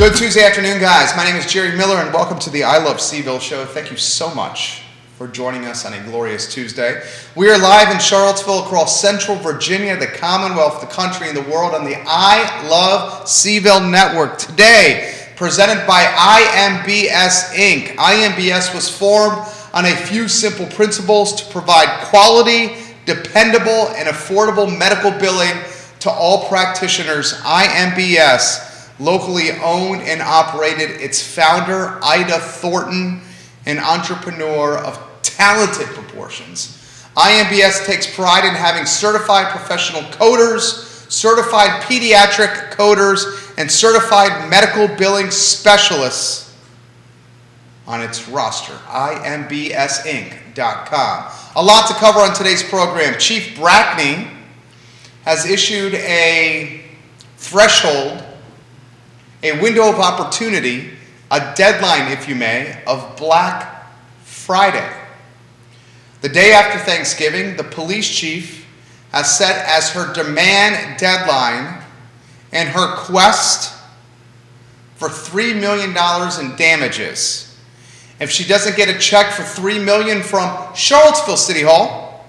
Good Tuesday afternoon, guys. My name is Jerry Miller, and welcome to the I Love CVille Show. Thank you so much for joining us on a glorious Tuesday. We are live in Charlottesville, across Central Virginia, the Commonwealth, the country, and the world on the I Love CVille Network. Today, presented by IMBS Inc. IMBS was formed on a few simple principles to provide quality, dependable, and affordable medical billing to all practitioners. IMBS, locally owned and operated. Its founder, Ida Thornton, an entrepreneur of talented proportions. IMBS takes pride in having certified professional coders, certified pediatric coders, and certified medical billing specialists on its roster. IMBSinc.com. A lot to cover on today's program. Chief Brackney has issued a threshold, a window of opportunity, a deadline, if you may, of Black Friday. The day after Thanksgiving, the police chief has set as her demand deadline and her quest for $3 million in damages. If she doesn't get a check for $3 million from Charlottesville City Hall,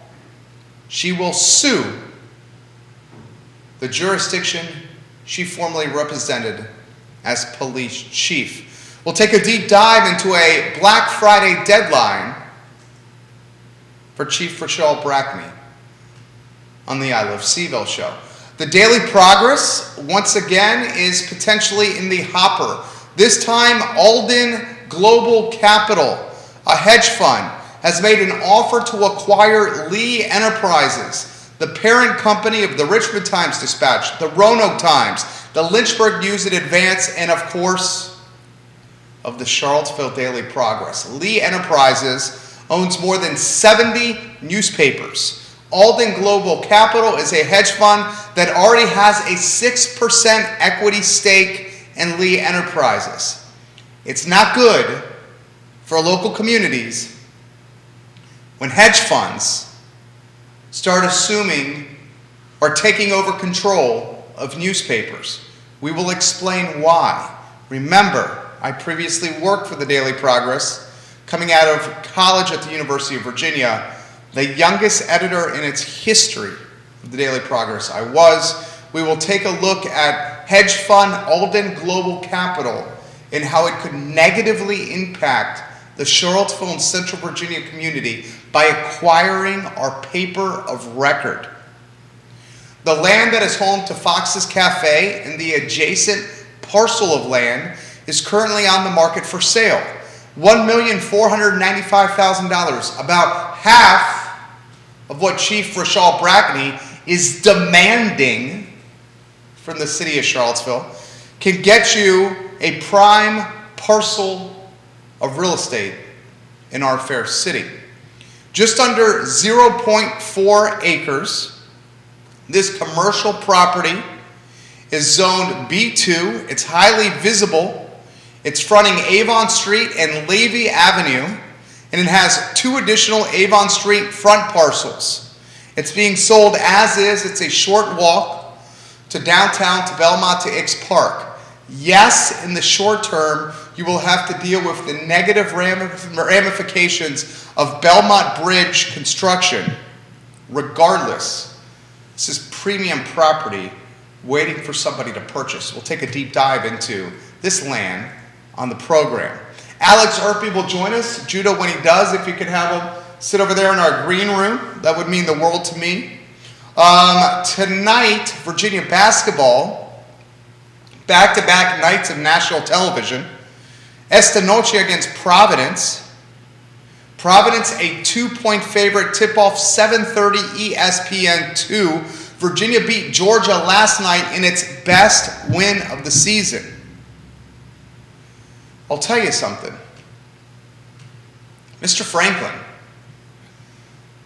she will sue the jurisdiction she formerly represented as police chief. We'll take a deep dive into a Black Friday deadline for Chief Rochelle Brackney on the I Love CVille Show. The Daily Progress, once again, is potentially in the hopper. This time, Alden Global Capital, a hedge fund, has made an offer to acquire Lee Enterprises, the parent company of the Richmond Times-Dispatch, the Roanoke Times, the Lynchburg News and Advance, and of course, of the Charlottesville Daily Progress. Lee Enterprises owns more than 70 newspapers. Alden Global Capital is a hedge fund that already has a 6% equity stake in Lee Enterprises. It's not good for local communities when hedge funds start assuming or taking over control of newspapers. We will explain why. Remember, I previously worked for the Daily Progress, coming out of college at the University of Virginia, the youngest editor in its history of the Daily Progress I was. We will take a look at hedge fund Alden Global Capital and how it could negatively impact the Charlottesville and Central Virginia community by acquiring our paper of record. The land that is home to Fox's Cafe and the adjacent parcel of land is currently on the market for sale. $1,495,000, about half of what Chief Rochelle Brackney is demanding from the city of Charlottesville, can get you a prime parcel of real estate in our fair city. Just under 0.4 acres, this commercial property is zoned B2. It's highly visible. It's fronting Avon Street and Levy Avenue, and it has 2 additional Avon Street front parcels. It's being sold as is. It's a short walk to downtown, to Belmont, to Ix Park. Yes, in the short term, you will have to deal with the negative ramifications of Belmont Bridge construction. Regardless, this is premium property waiting for somebody to purchase. We'll take a deep dive into this land on the program. Alex Urpí will join us. Judah, when he does, if you could have him sit over there in our green room, that would mean the world to me. Tonight, Virginia basketball, back-to-back nights of national television. Esta noche against Providence. Providence, a 2-point favorite, tip-off 7:30 ESPN2. Virginia beat Georgia last night in its best win of the season. I'll tell you something. Mr. Franklin,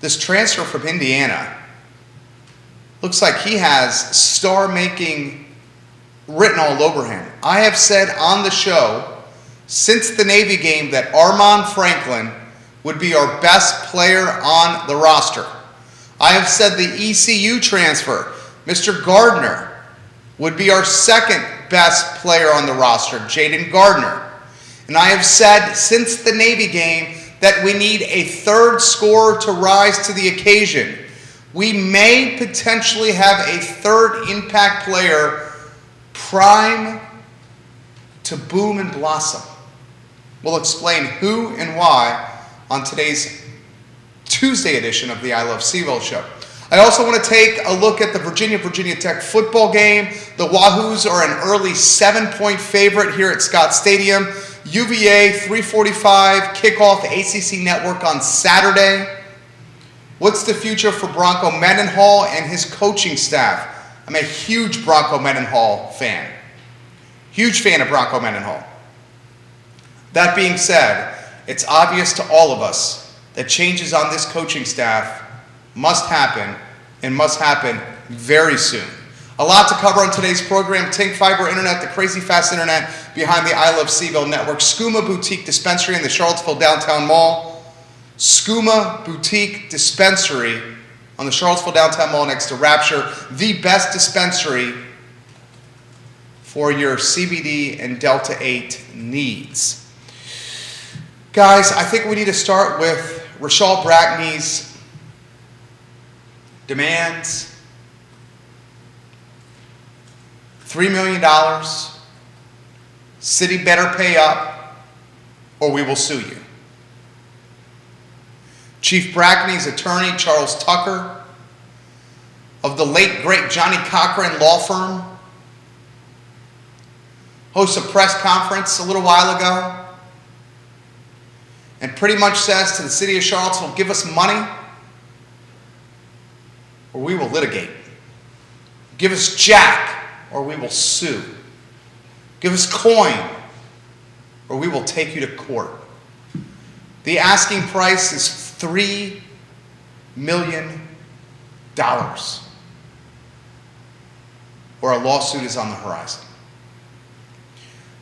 this transfer from Indiana, looks like he has star-making written all over him. I have said on the show since the Navy game that Armand Franklin would be our best player on the roster. I have said the ECU transfer, Mr. Gardner, would be our second best player on the roster, Jaden Gardner. And I have said since the Navy game that we need a third scorer to rise to the occasion. We may potentially have a third impact player prime to boom and blossom. We'll explain who and why on today's Tuesday edition of the I Love CVille Show. I also want to take a look at the Virginia Tech football game. The Wahoos are an early 7-point favorite here at Scott Stadium. UVA 3:45 kickoff, ACCN Network on Saturday. What's the future for Bronco Mendenhall and his coaching staff? I'm a huge Bronco Mendenhall fan. Huge fan of Bronco Mendenhall. That being said, it's obvious to all of us that changes on this coaching staff must happen, and must happen very soon. A lot to cover on today's program. Tink Fiber Internet, the crazy fast internet behind the I Love CVille Network. Skooma Boutique Dispensary in the Charlottesville Downtown Mall. Skooma Boutique Dispensary on the Charlottesville Downtown Mall next to Rapture. The best dispensary for your CBD and Delta 8 needs. Guys, I think we need to start with Rashal Brackney's demands. $3 million. City better pay up or we will sue you. Chief Brackney's attorney, Charles Tucker, of the late great Johnny Cochran law firm, hosts a press conference a little while ago and pretty much says to the city of Charlottesville, give us money or we will litigate. Give us jack or we will sue. Give us coin or we will take you to court. The asking price is $3 million or a lawsuit is on the horizon.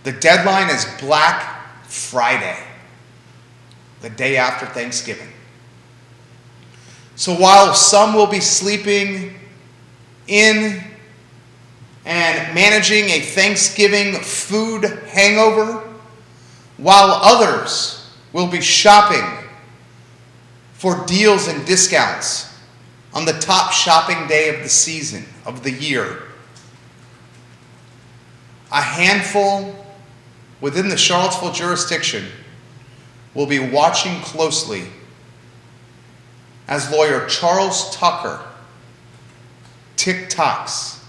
The deadline is Black Friday, the day after Thanksgiving. So while some will be sleeping in and managing a Thanksgiving food hangover, while others will be shopping for deals and discounts on the top shopping day of the season, of the year, a handful within the Charlottesville jurisdiction will be watching closely as lawyer Charles Tucker tick-tocks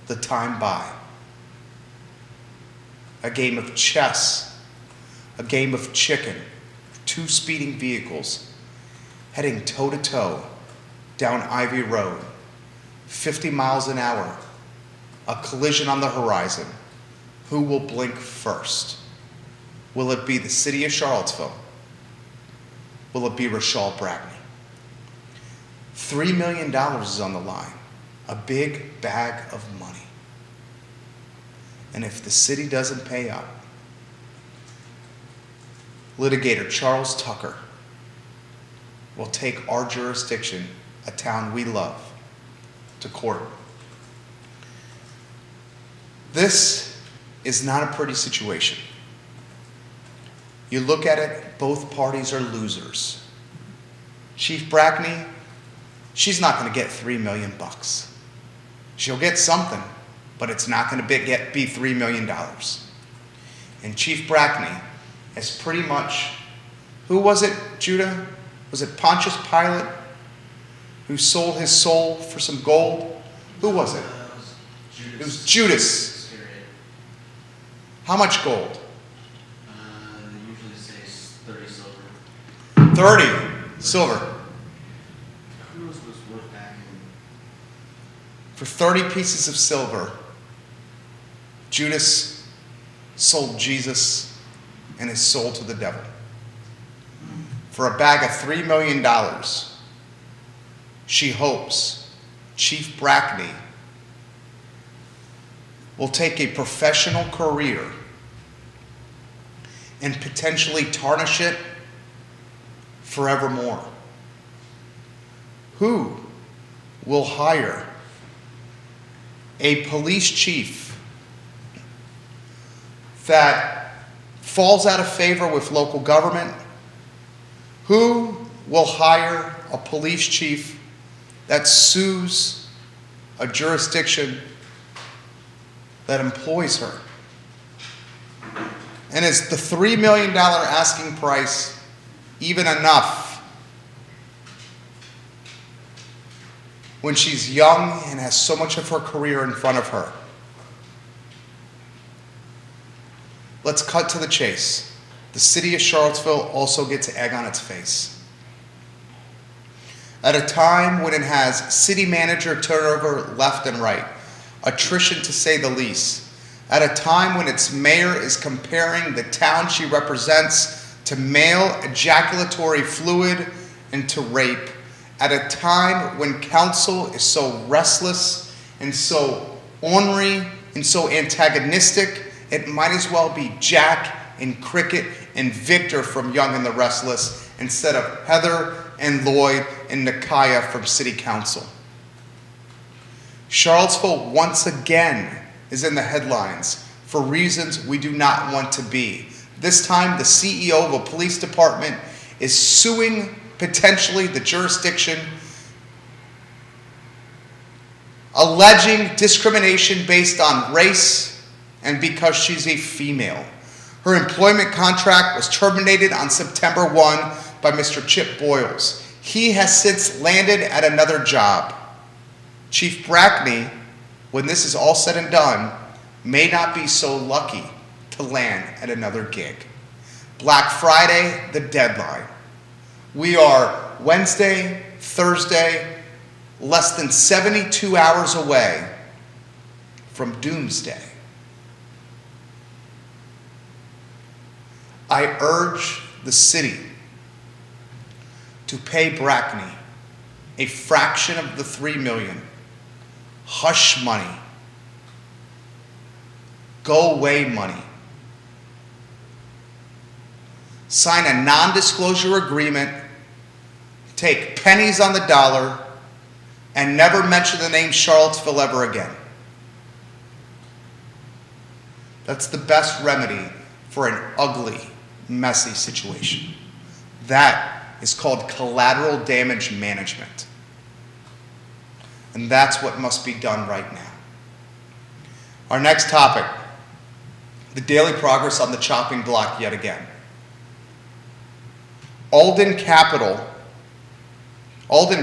the time by. A game of chess, a game of chicken, two speeding vehicles heading toe-to-toe down Ivy Road, 50 miles an hour, a collision on the horizon. Who will blink first? Will it be the city of Charlottesville? Will it be Rashal Brackney? $3 million is on the line, a big bag of money. And if the city doesn't pay up, litigator Charles Tucker will take our jurisdiction, a town we love, to court. This is not a pretty situation. You look at it, both parties are losers. Chief Brackney, she's not going to get $3 million. She'll get something, but it's not going to be $3 million. And Chief Brackney has pretty much, who was it, Judah? Was it Pontius Pilate who sold his soul for some gold? Who was it? It was Judas. How much gold? They usually say 30 silver. 30 silver. Who knows what's worth back in? For 30 pieces of silver, Judas sold Jesus and his soul to the devil. For a bag of $3 million, she hopes Chief Brackney will take a professional career and potentially tarnish it forevermore. Who will hire a police chief that falls out of favor with local government? Who will hire a police chief that sues a jurisdiction that employs her? And is the $3 million asking price even enough when she's young and has so much of her career in front of her? Let's cut to the chase. The city of Charlottesville also gets egg on its face. At a time when it has city manager turnover left and right, attrition to say the least, at a time when its mayor is comparing the town she represents to male ejaculatory fluid and to rape, at a time when council is so restless and so ornery and so antagonistic, it might as well be Jack and Cricket and Victor from Young and the Restless instead of Heather and Lloyd and Nakaya from City Council. Charlottesville once again is in the headlines for reasons we do not want to be. This time, the CEO of a police department is suing potentially the jurisdiction, alleging discrimination based on race and because she's a female. Her employment contract was terminated on September 1 by Mr. Chip Boyles. He has since landed at another job. Chief Brackney, when this is all said and done, may not be so lucky to land at another gig. Black Friday, the deadline. We are Wednesday, Thursday, less than 72 hours away from doomsday. I urge the city to pay Brackney a fraction of the $3 million. Hush money. Go away money. Sign a non-disclosure agreement, take pennies on the dollar, and never mention the name Charlottesville ever again. That's the best remedy for an ugly, messy situation. That is called collateral damage management. And that's what must be done right now. Our next topic, the daily progress on the chopping block yet again. Alden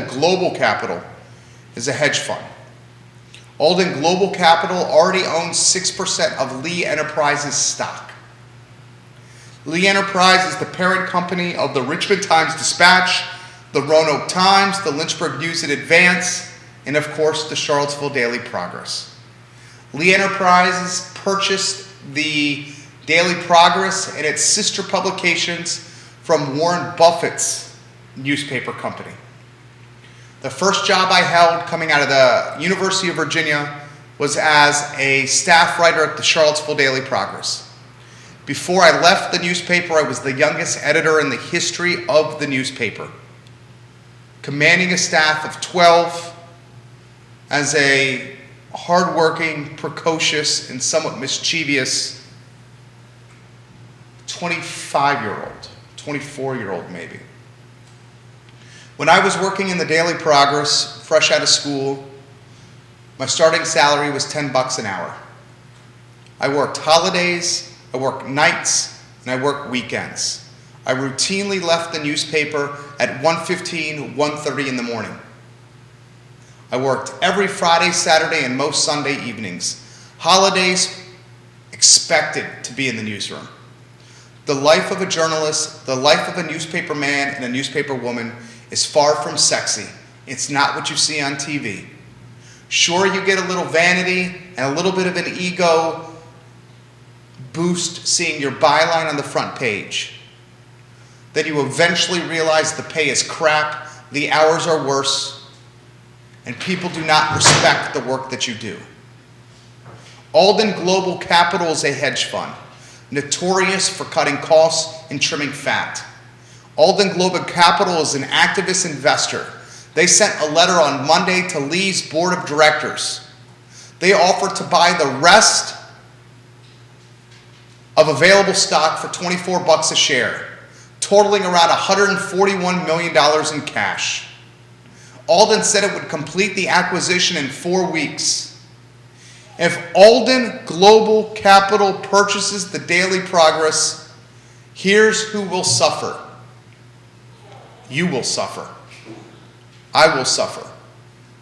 Global Capital is a hedge fund. Alden Global Capital already owns 6% of Lee Enterprises stock. Lee Enterprise is the parent company of the Richmond Times-Dispatch, the Roanoke Times, the Lynchburg News and Advance, and of course the Charlottesville Daily Progress. Lee Enterprises purchased the Daily Progress and its sister publications from Warren Buffett's newspaper company. The first job I held coming out of the University of Virginia was as a staff writer at the Charlottesville Daily Progress. Before I left the newspaper, I was the youngest editor in the history of the newspaper, commanding a staff of 12 as a hardworking, precocious, and somewhat mischievous 25-year-old, 24-year-old maybe. When I was working in the Daily Progress, fresh out of school, my starting salary was $10 an hour. I worked holidays, I worked nights, and I worked weekends. I routinely left the newspaper at 1:15, 1:30 in the morning. I worked every Friday, Saturday, and most Sunday evenings. Holidays, expected to be in the newsroom. The life of a journalist, the life of a newspaper man and a newspaper woman is far from sexy. It's not what you see on TV. Sure, you get a little vanity and a little bit of an ego boost seeing your byline on the front page. Then you eventually realize the pay is crap, the hours are worse, and people do not respect the work that you do. Alden Global Capital is a hedge fund, notorious for cutting costs and trimming fat. Alden Global Capital is an activist investor. They sent a letter on Monday to Lee's board of directors. They offered to buy the rest of available stock for $24 a share, totaling around $141 million in cash. Alden said it would complete the acquisition in 4 weeks. If Alden Global Capital purchases the Daily Progress, here's who will suffer. You will suffer. I will suffer.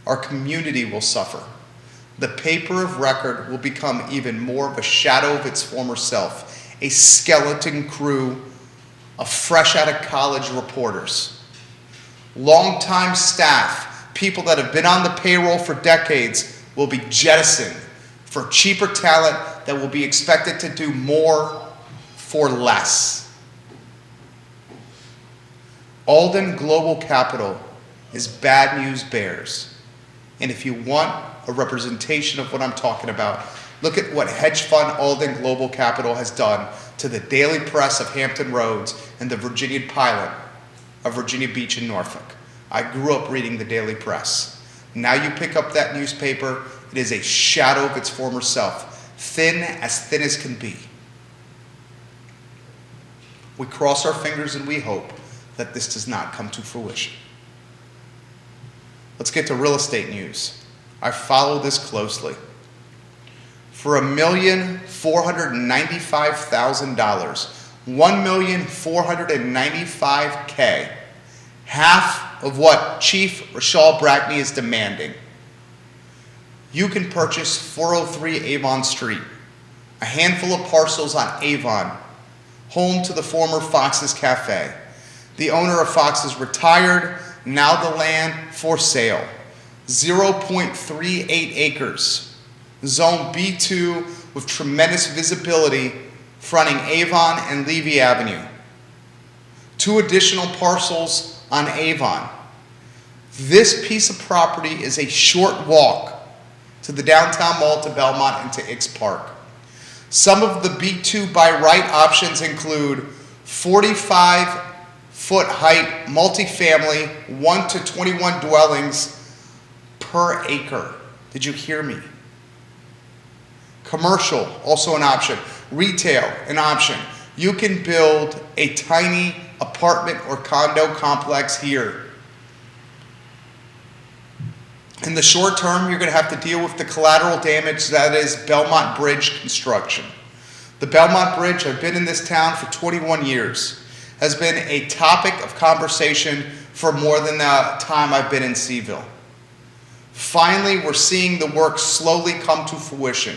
Our community will suffer. The paper of record will become even more of a shadow of its former self, a skeleton crew of fresh out of college reporters. Longtime staff, people that have been on the payroll for decades, will be jettisoned for cheaper talent that will be expected to do more for less. Alden Global Capital is bad news bears. And if you want a representation of what I'm talking about, look at what hedge fund Alden Global Capital has done to the Daily Press of Hampton Roads and the Virginia Pilot of Virginia Beach and Norfolk. I grew up reading the Daily Press. Now you pick up that newspaper, it is a shadow of its former self, thin as can be. We cross our fingers and we hope that this does not come to fruition. Let's get to real estate news. I follow this closely. For $1,495,000, $1,495,000, half of what Chief Rashal Brackney is demanding, you can purchase 403 Avon Street, a handful of parcels on Avon, home to the former Fox's Cafe. The owner of Fox's retired, now the land for sale. 0.38 acres. Zone B2 with tremendous visibility fronting Avon and Levy Avenue. 2 additional parcels on Avon. This piece of property is a short walk to the downtown mall, to Belmont, and to Ix Park. Some of the B2 by right options include 45-foot height multifamily, 1 to 21 dwellings per acre. Did you hear me? Commercial, also an option. Retail, an option. You can build a tiny apartment or condo complex here. In the short term, you're going to have to deal with the collateral damage that is Belmont Bridge construction. The Belmont Bridge, I've been in this town for 21 years, has been a topic of conversation for more than the time I've been in CVille. Finally, we're seeing the work slowly come to fruition.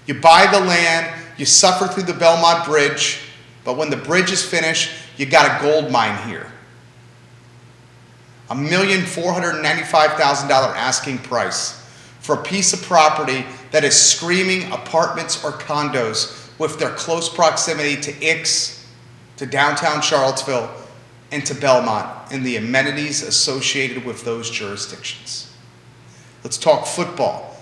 You buy the land, you suffer through the Belmont Bridge, but when the bridge is finished, you got a gold mine here. $1,495,000 asking price for a piece of property that is screaming apartments or condos with their close proximity to Ix, to downtown Charlottesville, and to Belmont, and the amenities associated with those jurisdictions. Let's talk football.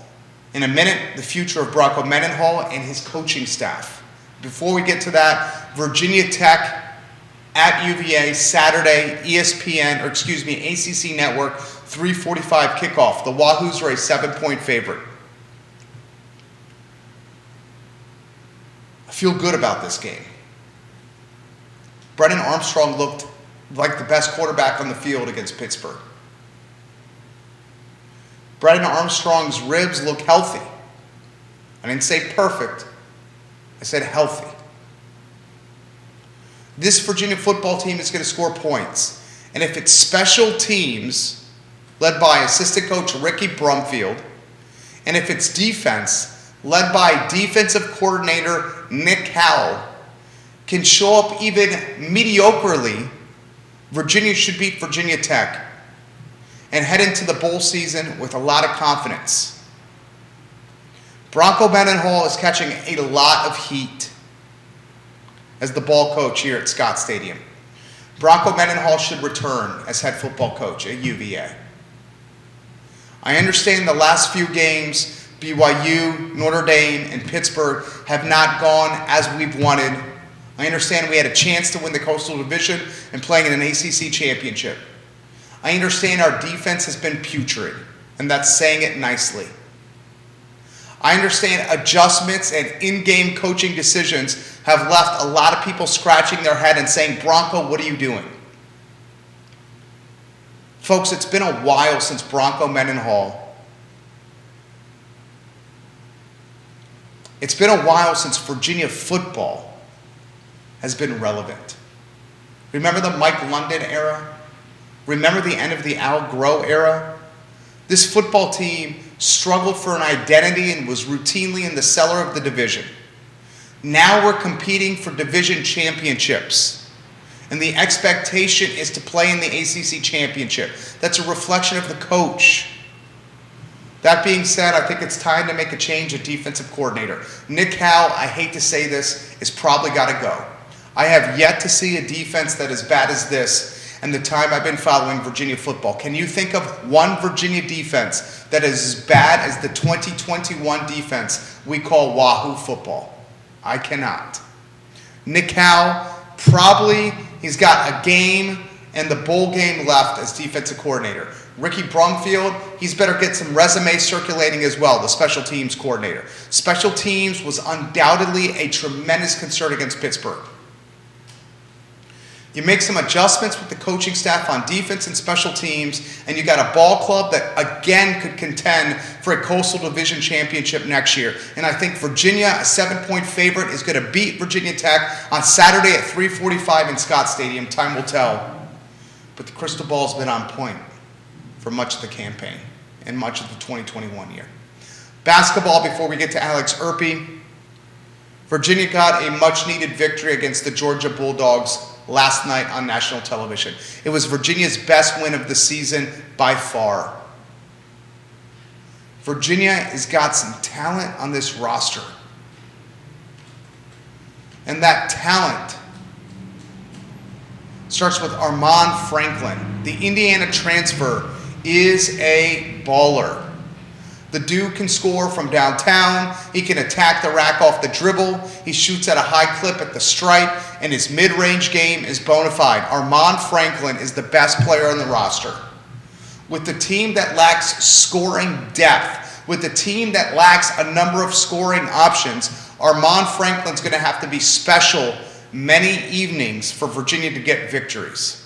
In a minute, the future of Bronco Mendenhall and his coaching staff. Before we get to that, Virginia Tech at UVA, Saturday, ACC Network, 3:45 kickoff. The Wahoos are a 7-point favorite. I feel good about this game. Brennan Armstrong looked like the best quarterback on the field against Pittsburgh. Brennan Armstrong's ribs look healthy. I didn't say perfect. I said healthy. This Virginia football team is going to score points. And if it's special teams, led by assistant coach Ricky Brumfield, and if it's defense, led by defensive coordinator Nick Howell, can show up even mediocrely, Virginia should beat Virginia Tech and head into the bowl season with a lot of confidence. Bronco Mendenhall is catching a lot of heat as the ball coach here at Scott Stadium. Bronco Mendenhall should return as head football coach at UVA. I understand the last few games, BYU, Notre Dame, and Pittsburgh have not gone as we've wanted. I understand we had a chance to win the Coastal Division and playing in an ACC championship. I understand our defense has been putrid, and that's saying it nicely. I understand adjustments and in-game coaching decisions have left a lot of people scratching their head and saying, Bronco, what are you doing? Folks, it's been a while since Bronco Mendenhall. It's been a while since Virginia football has been relevant. Remember the Mike London era? Remember the end of the Al Groh era? This football team struggled for an identity and was routinely in the cellar of the division. Now we're competing for division championships, and the expectation is to play in the ACC championship. That's a reflection of the coach. That being said, I think it's time to make a change at defensive coordinator. Nick Howell, I hate to say this, is probably got to go. I have yet to see a defense that is bad as this and the time I've been following Virginia football. Can you think of one Virginia defense that is as bad as the 2021 defense we call Wahoo football? I cannot. Nick Howell, probably he's got a game and the bowl game left as defensive coordinator. Ricky Brumfield, he's better get some resumes circulating as well, the special teams coordinator. Special teams was undoubtedly a tremendous concern against Pittsburgh. You make some adjustments with the coaching staff on defense and special teams, and you got a ball club that again could contend for a Coastal Division championship next year. And I think Virginia, a 7-point favorite, is going to beat Virginia Tech on Saturday at 3:45 in Scott Stadium. Time will tell. But the crystal ball's been on point for much of the campaign and much of the 2021 year. Basketball, before we get to Alex Urpí. Virginia got a much-needed victory against the Georgia Bulldogs last night on national television. It was Virginia's best win of the season by far. Virginia has got some talent on this roster. And that talent starts with Armaan Franklin. The Indiana transfer is a baller. The dude can score from downtown. He can attack the rack off the dribble. He shoots at a high clip at the stripe, and his mid-range game is bona fide. Armaan Franklin is the best player on the roster. With the team that lacks scoring depth, with the team that lacks a number of scoring options, Armaan Franklin's going to have to be special many evenings for Virginia to get victories.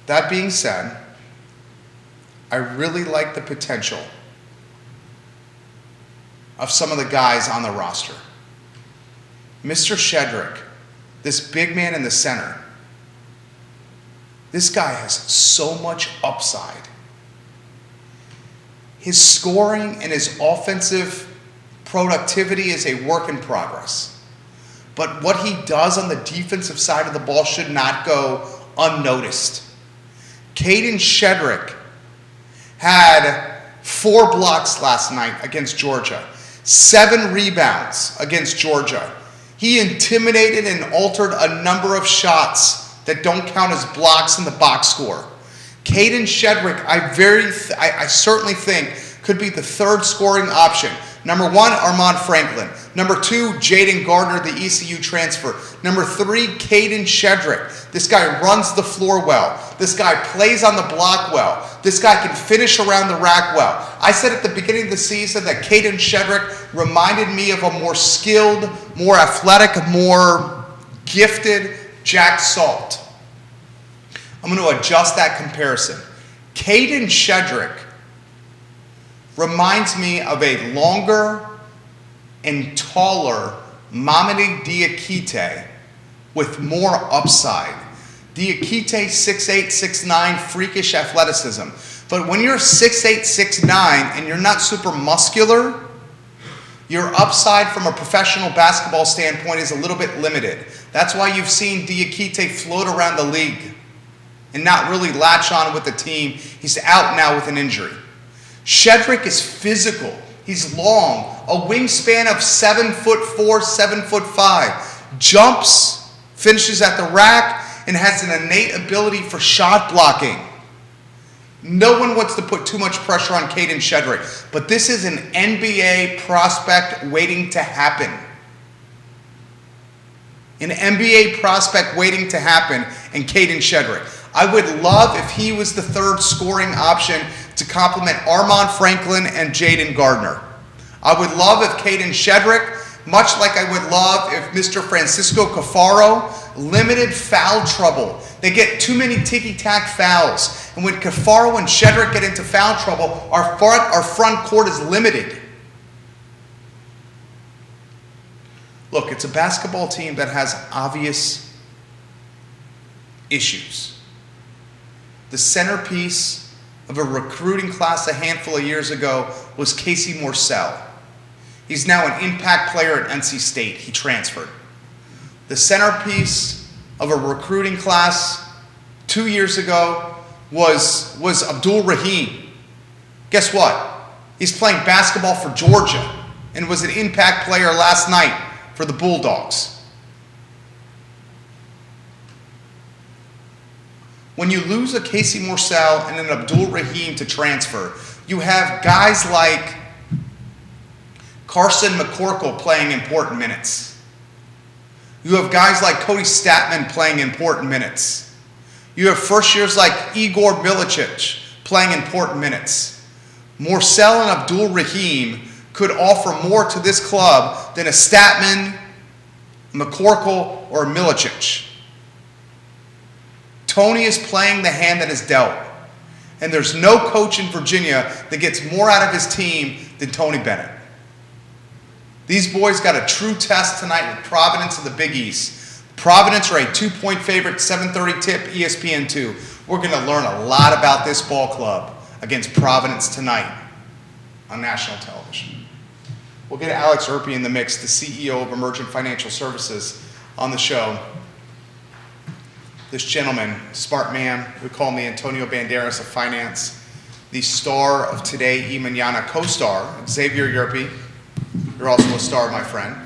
That being said, I really like the potential of some of the guys on the roster. Mr. Shedrick, this big man in the center, this guy has so much upside. His scoring and his offensive productivity is a work in progress. But what he does on the defensive side of the ball should not go unnoticed. Caden Shedrick had 4 blocks last night against Georgia, 7 rebounds against Georgia. He intimidated and altered a number of shots that don't count as blocks in the box score. Caden Shedrick, I certainly think could be the third scoring option. Number 1, Armaan Franklin. Number 2, Jaden Gardner, the ECU transfer. Number 3, Caden Shedrick. This guy runs the floor well. This guy plays on the block well. This guy can finish around the rack well. I said at the beginning of the season that Caden Shedrick reminded me of a more skilled, more athletic, more gifted Jack Salt. I'm going to adjust that comparison. Caden Shedrick reminds me of a longer and taller Mamadi Diakite with more upside. Diakite, 6'8", 6'9", freakish athleticism. But when you're 6'8", 6'9", and you're not super muscular, your upside from a professional basketball standpoint is a little bit limited. That's why you've seen Diakite float around the league and not really latch on with the team. He's out now with an injury. Shedrick is physical. He's long, a wingspan of 7'4", 7'5". Jumps, finishes at the rack, and has an innate ability for shot blocking. No one wants to put too much pressure on Caden Shedrick, but this is an NBA prospect waiting to happen. An NBA prospect waiting to happen in Caden Shedrick. I would love if he was the third scoring option to complement Armand Franklin and Jaden Gardner. I would love if Caden Shedrick, much like I would love if Mr. Francisco Cafaro, limited foul trouble. They get too many ticky-tack fouls. And when Cafaro and Shedrick get into foul trouble, our front court is limited. Look, it's a basketball team that has obvious issues. The centerpiece of a recruiting class a handful of years ago was Casey Morsell. He's now an impact player at NC State. He transferred. The centerpiece of a recruiting class 2 years ago was Abdul Rahim. Guess what? He's playing basketball for Georgia and was an impact player last night for the Bulldogs. When you lose a Casey Morsell and an Abdul Rahim to transfer, you have guys like Carson McCorkle playing important minutes. You have guys like Cody Statman playing important minutes. You have first years like Igor Milicic playing important minutes. Morsell and Abdul Rahim could offer more to this club than a Statman, McCorkle, or Milicic. Tony is playing the hand that is dealt. And there's no coach in Virginia that gets more out of his team than Tony Bennett. These boys got a true test tonight with Providence of the Big East. Providence are a 2-point favorite, 7:30 tip, ESPN2. We're going to learn a lot about this ball club against Providence tonight on national television. We'll get Alex Urpí in the mix, the CEO of Emergent Financial Services, on the show. This gentleman, smart man, we call him the Antonio Banderas of finance, the star of Today y Mañana co-star, Xavier Urpí. You're also a star, my friend.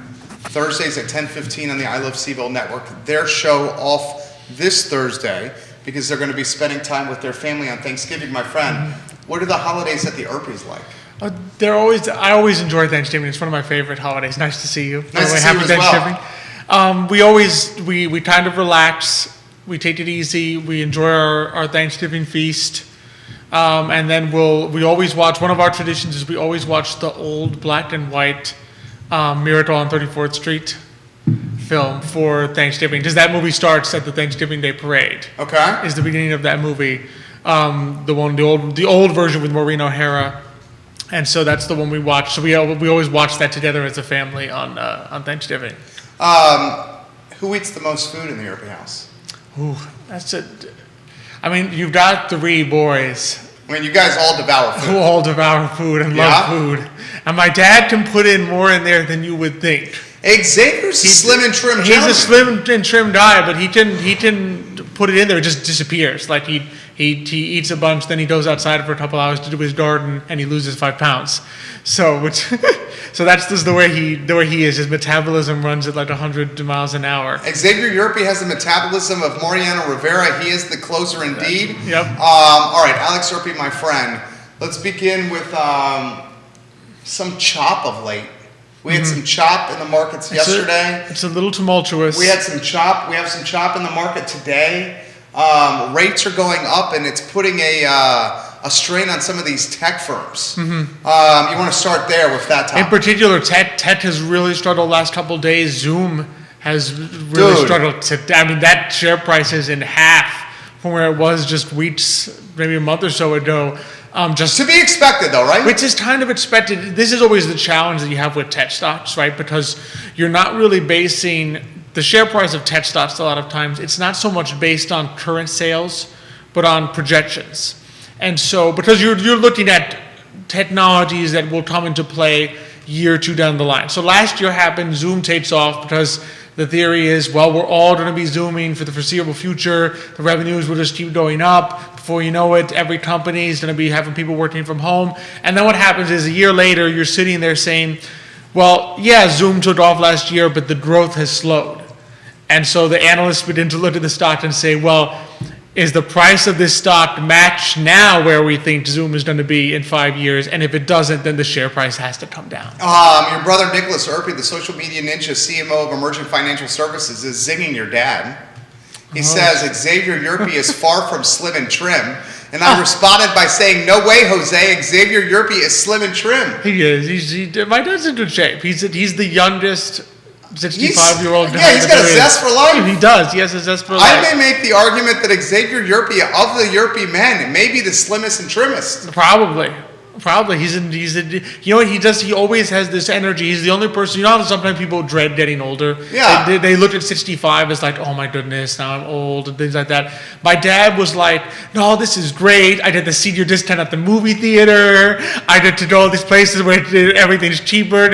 Thursdays at 10:15 on the I Love CVille Network. Their show off this Thursday because they're going to be spending time with their family on Thanksgiving. My friend, what are the holidays at the Urpís like? I always enjoy Thanksgiving. It's one of my favorite holidays. Nice to see you. Nice to see you as well. We kind of relax. We take it easy. We enjoy our Thanksgiving feast. And then we always watch, one of our traditions is we always watch the old black and white Miracle on 34th Street film for Thanksgiving. Because that movie starts at the Thanksgiving Day Parade. Okay. Is the beginning of that movie. The old version with Maureen O'Hara. And so that's the one we watch. So we always watch that together as a family on Thanksgiving. Who eats the most food in the Urpí house? Ooh, you've got 3 boys. I mean, you guys all devour food. Who all devour food and love food. And my dad can put in more in there than you would think. Xavier's a slim and trim gentleman. He's a slim and trim guy, but he can put it in there. It just disappears. Like he eats a bunch, then he goes outside for a couple hours to do his garden, and he loses 5 pounds. So that's just the way he is. His metabolism runs at like 100 miles an hour. Xavier Urpí has the metabolism of Mariano Rivera. He is the closer indeed. Yep. All right, Alex Urpí, my friend. Let's begin with some chop of late. We had some chop in the markets yesterday. It's a little tumultuous. We had some chop. We have some chop in the market today. Rates are going up, and it's putting a strain on some of these tech firms. You want to start there with that topic. In particular, tech has really struggled the last couple of days. Zoom has really struggled. That share price is in half from where it was just weeks, maybe a month or so ago. Just to be expected, though, right? Which is kind of expected. This is always the challenge that you have with tech stocks, right? Because you're not really basing the share price of tech stocks a lot of times. It's not so much based on current sales, but on projections. And so, because you're looking at technologies that will come into play year or 2 down the line. So last year happened, Zoom takes off because the theory is, well, we're all going to be Zooming for the foreseeable future. The revenues will just keep going up. Before you know it, every company is going to be having people working from home. And then what happens is a year later, you're sitting there saying, well, yeah, Zoom took off last year, but the growth has slowed. And so the analysts begin to look at the stock and say, well, is the price of this stock match now where we think Zoom is going to be in 5 years? And if it doesn't, then the share price has to come down. Your brother Nicholas Urpí, the social media ninja CMO of Emergent Financial Services, is zinging your dad. He says Xavier Urpí is far from slim and trim. And I responded by saying, "No way, Jose. Xavier Urpí is slim and trim." He is. My dad's in good shape. He's the youngest 65-year-old guy. Yeah, he's got a zest for life. He does. He has a zest for life. I may make the argument that Xavier Urpí, of the Urpí men, may be the slimmest and trimmest. Probably. He's you know what he does? He always has this energy. He's the only person, you know how sometimes people dread getting older? Yeah. They look at 65 as like, oh my goodness, now I'm old and things like that. My dad was like, no, this is great. I did the senior discount at the movie theater. I did to all these places where everything's cheaper.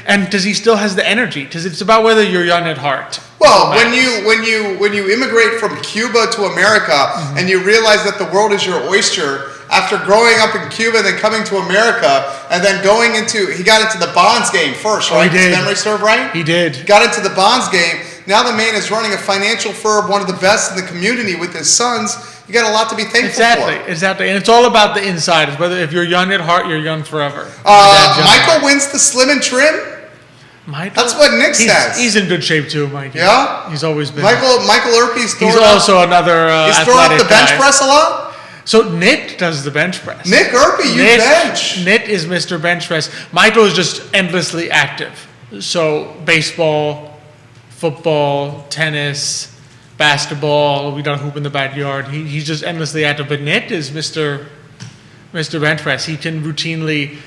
And because he still has the energy. Because it's about whether you're young at heart. Well, when you immigrate from Cuba to America and you realize that the world is your oyster, after growing up in Cuba and then coming to America and then he got into the bonds game first, right? He did. Does memory serve right? He did. Got into the bonds game. Now the man is running a financial firm, one of the best in the community with his sons. You got a lot to be thankful for. Exactly. And it's all about the inside. It's whether if you're young at heart, you're young forever. Michael wins the slim and trim. Michael? That's what Nick says. He's in good shape too, Mike. Yeah? He's always been. Michael Urpí's He's also another He's throwing up the bench guy. press a lot? So Nick does the bench press. Nick Urpí, bench. Nick is Mr. Bench Press. Michael is just endlessly active. So baseball, football, tennis, basketball. We don't hoop in the backyard. He's just endlessly active. But Nick is Mr. Bench Press. He can routinely.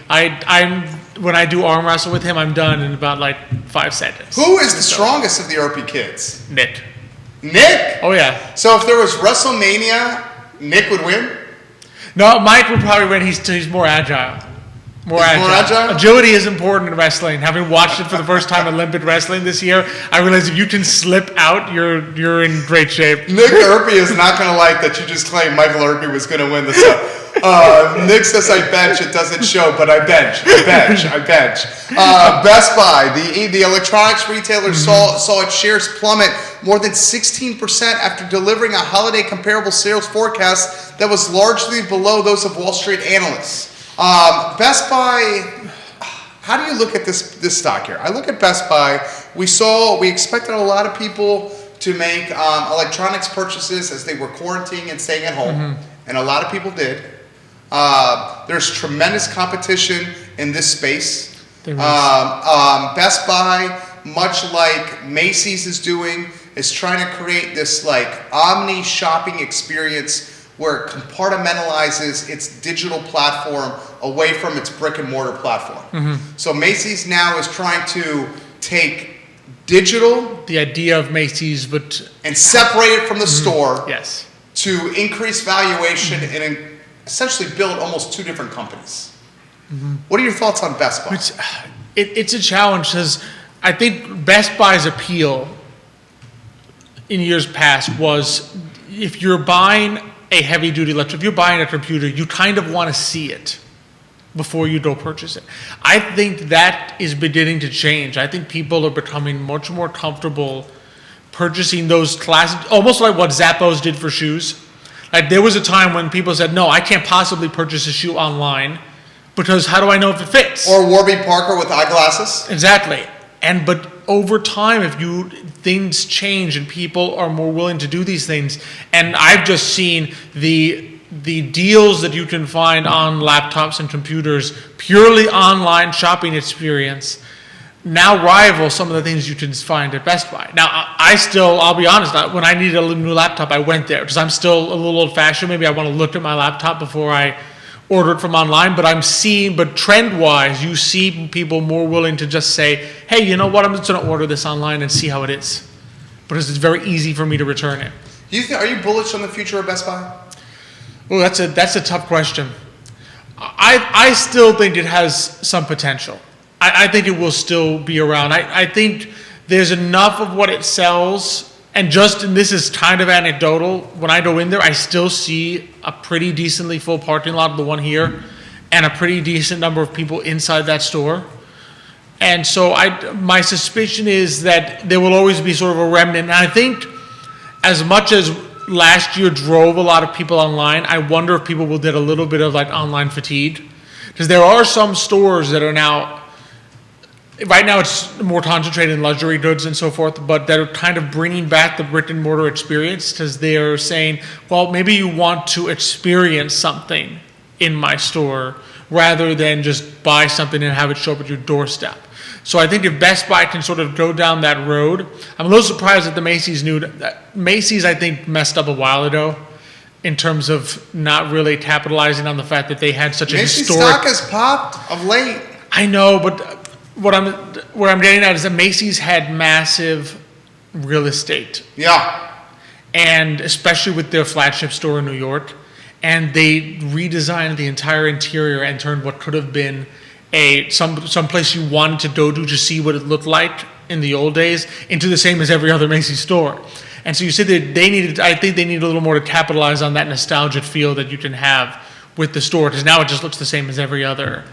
When I do arm wrestle with him, I'm done in about like 5 seconds. Who is the strongest of the Urpí kids? Nick. Nick? Oh yeah. So if there was WrestleMania, Nick would win? No, Mike would probably win. He's more agile. More agile. Agility is important in wrestling. Having watched it for the first time in Olympic wrestling this year, I realized if you can slip out, you're in great shape. Nick Urpí is not going to like that you just claimed Michael Urpí was going to win this. Nick says I bench. It doesn't show, but I bench. Best Buy, the electronics retailer, saw its shares plummet more than 16% after delivering a holiday comparable sales forecast that was largely below those of Wall Street analysts. Best Buy, how do you look at this stock here? I look at Best Buy. We expected a lot of people to make electronics purchases as they were quarantining and staying at home, and a lot of people did. There's tremendous competition in this space. Best Buy, much like Macy's is doing, is trying to create this like omni shopping experience where it compartmentalizes its digital platform away from its brick and mortar platform. So Macy's now is trying to take digital, the idea of Macy's, and separate it from the store. Yes. To increase valuation and essentially build almost two different companies. What are your thoughts on Best Buy? It's a challenge because I think Best Buy's appeal in years past was if you're buying a heavy-duty electric, if you're buying a computer, you kind of want to see it before you go purchase it. I think that is beginning to change. I think people are becoming much more comfortable purchasing those classic, almost like what Zappos did for shoes. Like there was a time when people said, no, I can't possibly purchase a shoe online because how do I know if it fits? Or Warby Parker with eyeglasses. Exactly. But over time, things change and people are more willing to do these things. And I've just seen the deals that you can find on laptops and computers, purely online shopping experience, now rival some of the things you can find at Best Buy. Now, I'll be honest, when I needed a new laptop, I went there because I'm still a little old-fashioned. Maybe I want to look at my laptop before I order it from online, but trend-wise, you see people more willing to just say, hey, you know what, I'm just going to order this online and see how it is. Because it's very easy for me to return it. Are you bullish on the future of Best Buy? Well, that's a tough question. I still think it has some potential. I think it will still be around. I think there's enough of what it sells, and this is kind of anecdotal, when I go in there, I still see a pretty decently full parking lot of the one here, and a pretty decent number of people inside that store. And so my suspicion is that there will always be sort of a remnant. And I think as much as last year drove a lot of people online, I wonder if people will get a little bit of like online fatigue. Because there are some stores that are now right now it's more concentrated in luxury goods and so forth, but they're kind of bringing back the brick and mortar experience because they're saying, well, maybe you want to experience something in my store rather than just buy something and have it show up at your doorstep. So I think if Best Buy can sort of go down that road, I'm a little surprised that the Macy's I think messed up a while ago in terms of not really capitalizing on the fact that they had such a Macy's historic... stock has popped of late. I know, but where I'm getting at is that Macy's had massive real estate. Yeah. And especially with their flagship store in New York, and they redesigned the entire interior and turned what could have been some place you wanted to go to see what it looked like in the old days into the same as every other Macy's store. And so you said that I think they need a little more to capitalize on that nostalgic feel that you can have with the store, because now it just looks the same as every other.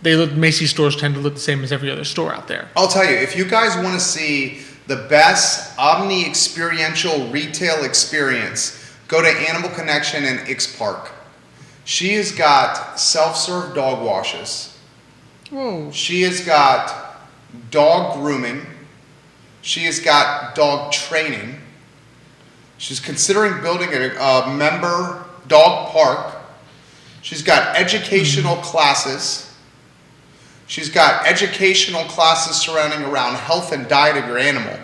Macy's stores tend to look the same as every other store out there. I'll tell you, if you guys want to see the best omni-experiential retail experience, go to Animal Connection in Ix Park. She has got self-serve dog washes. Whoa. She has got dog grooming. She has got dog training. She's considering building a member dog park. She's got educational classes. She's got educational classes surrounding around health and diet of your animal.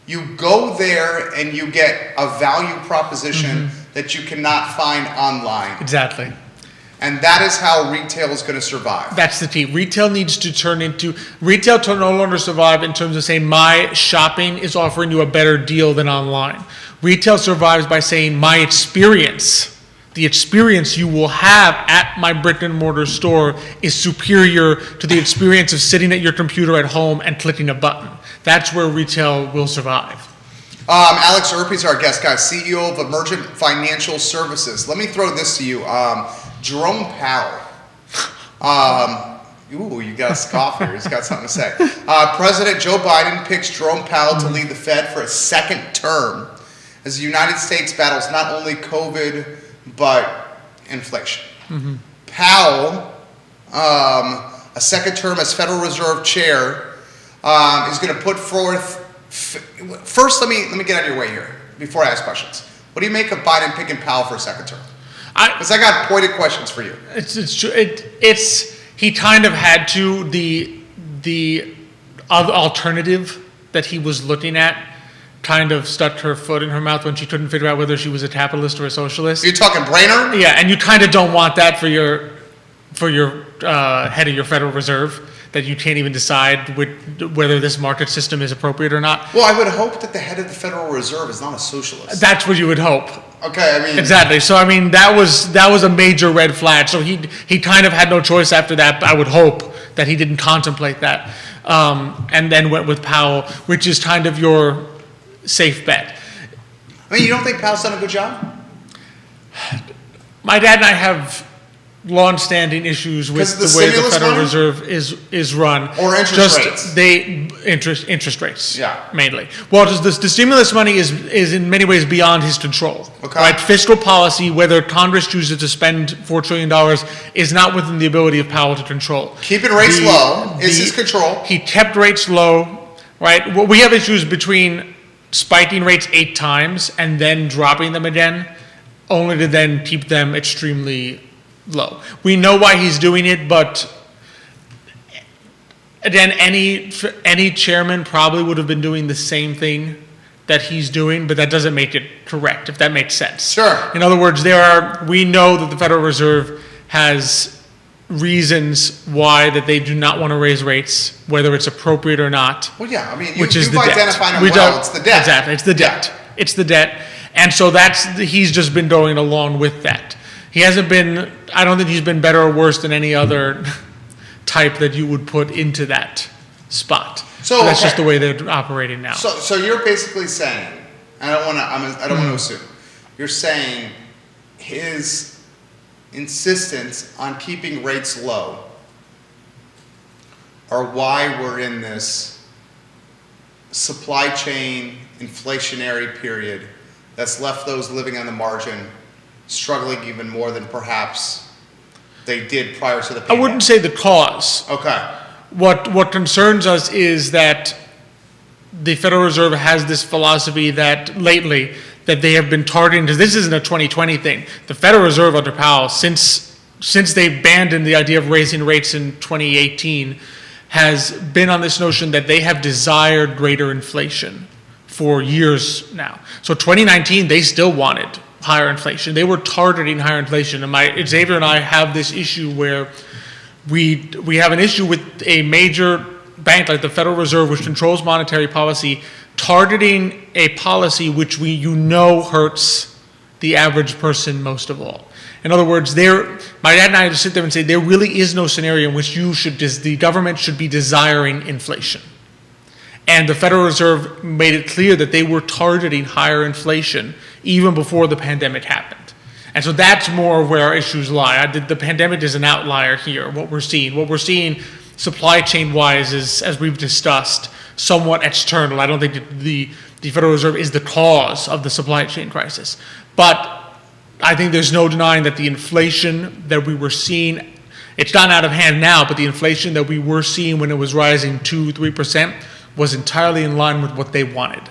You go there and you get a value proposition that you cannot find online. Exactly. And that is how retail is going to survive. That's the key. Retail to no longer survive in terms of saying my shopping is offering you a better deal than online. Retail survives by saying my experience, the experience you will have at my brick and mortar store is superior to the experience of sitting at your computer at home and clicking a button. That's where retail will survive. Alex Urpí is our guest, guys, CEO of Emergent Financial Services. Let me throw this to you. Jerome Powell. You got a scoff here. He's got something to say. President Joe Biden picks Jerome Powell to lead the Fed for a second term as the United States battles not only COVID, but inflation. Powell, a second term as Federal Reserve Chair, is going to put forth... First, let me get out of your way here before I ask questions. What do you make of Biden picking Powell for a second term? Because I got pointed questions for you. It's true. He kind of had to. The alternative that he was looking at kind of stuck her foot in her mouth when she couldn't figure out whether she was a capitalist or a socialist. You're talking Brainerd? Yeah, and you kind of don't want that for your head of your Federal Reserve, that you can't even decide whether this market system is appropriate or not. Well, I would hope that the head of the Federal Reserve is not a socialist. That's what you would hope. Okay, I mean... Exactly. So, I mean, that was a major red flag. So he kind of had no choice after that, but I would hope that he didn't contemplate that. And then went with Powell, which is kind of your safe bet. I mean, you don't think Powell's done a good job? My dad and I have long-standing issues with the way the Federal Reserve is run. Or interest rates? Interest rates. Yeah. Mainly. Well, the stimulus money is in many ways beyond his control. Okay. Right? Fiscal policy, whether Congress chooses to spend $4 trillion, is not within the ability of Powell to control. Keeping rates low is his control. He kept rates low, right? Well, we have issues between spiking rates 8 times and then dropping them again, only to then keep them extremely low. We know why he's doing it, but again, any chairman probably would have been doing the same thing that he's doing, but that doesn't make it correct, if that makes sense. Sure. In other words, we know that the Federal Reserve has reasons why that they do not want to raise rates, whether it's appropriate or not. Well, yeah, I mean, you've identified them well. It's the debt. Exactly, it's the debt. Yeah. It's the debt. And so he's just been going along with that. I don't think he's been better or worse than any other type that you would put into that spot. So that's just the way they're operating now. So you're basically saying, I don't want to assume, you're saying his insistence on keeping rates low are why we're in this supply chain inflationary period that's left those living on the margin struggling even more than perhaps they did prior to the pandemic. I wouldn't say the cause. Okay. what concerns us is that the Federal Reserve has this philosophy that lately that they have been targeting, because this isn't a 2020 thing. The Federal Reserve under Powell, since they abandoned the idea of raising rates in 2018, has been on this notion that they have desired greater inflation for years now. So 2019, they still wanted higher inflation. They were targeting higher inflation. And Xavier and I have this issue where we have an issue with a major bank like the Federal Reserve, which controls monetary policy, targeting a policy which hurts the average person most of all. In other words, my dad and I had to sit there and say there really is no scenario in which the government should be desiring inflation. And the Federal Reserve made it clear that they were targeting higher inflation even before the pandemic happened. And so that's more where our issues lie. The pandemic is an outlier here, what we're seeing supply chain wise is, as we've discussed, somewhat external. I don't think the Federal Reserve is the cause of the supply chain crisis. But I think there's no denying that the inflation that we were seeing, it's gotten out of hand now, but the inflation that we were seeing when it was rising 2-3% was entirely in line with what they wanted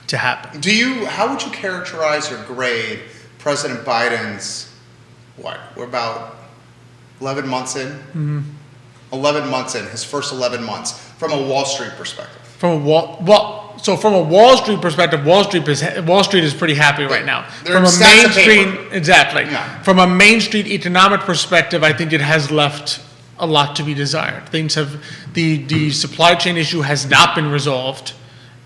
to happen. How would you characterize or grade President Biden's, we're about 11 months in? Mm-hmm. 11 months in, his first 11 months, from a Wall Street perspective. From a Wall Street perspective, Wall Street is pretty happy right now. From a mainstream, exactly. Yeah. From a Main Street economic perspective, I think it has left a lot to be desired. The supply chain issue has not been resolved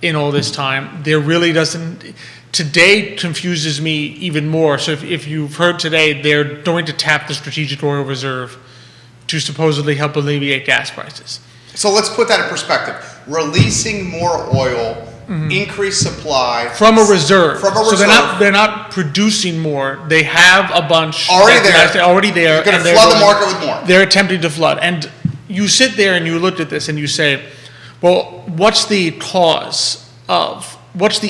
in all this time. There really doesn't. Today confuses me even more. So if you've heard today, they're going to tap the Strategic Oil Reserve to supposedly help alleviate gas prices. So let's put that in perspective. Releasing more oil, increased supply from a reserve. So they're not producing more. They have a bunch already there. They're going to flood the market with more. They're attempting to flood. And you sit there and you look at this and you say, well, what's the